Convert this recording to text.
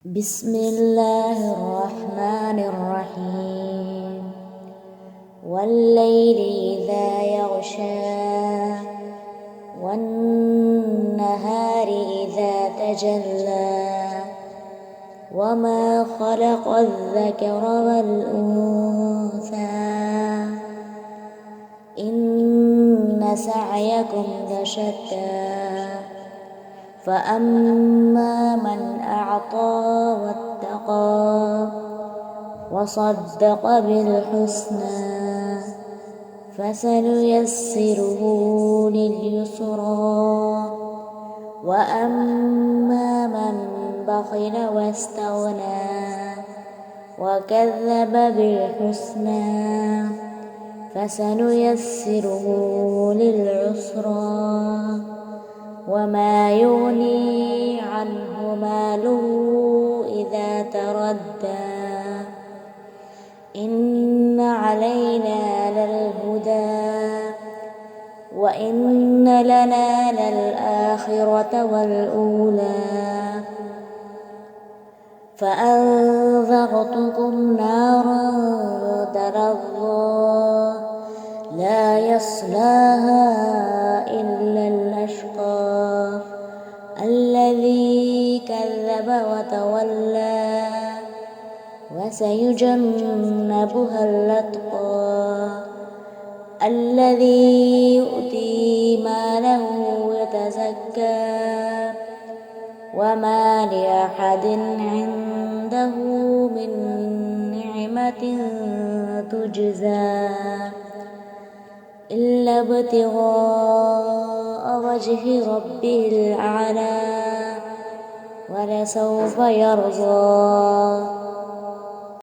بسم الله الرحمن الرحيم والليل إذا يغشى والنهار إذا تجلى وما خلق الذكر والأنثى إن سعيكم لشتى فأما من أعطى واتقى وصدق بالحسنى فسنيسره لليسرى وأما من بخل واستغنى وكذب بالحسنى فسنيسره للعسرى وما يغني عنه ماله إذا تردى إن علينا للهدى وإن لنا للآخرة والأولى فأنذرتكم نارا تلظى لا يصلاها إلا الأشقى الذي كذب وتولى وسيجنبها الأتقى الذي يؤتي ماله يتزكى وما لأحد عنده من نعمة تجزى إلا ابتغاء وجه ربه الأعلى ولسوف يرضى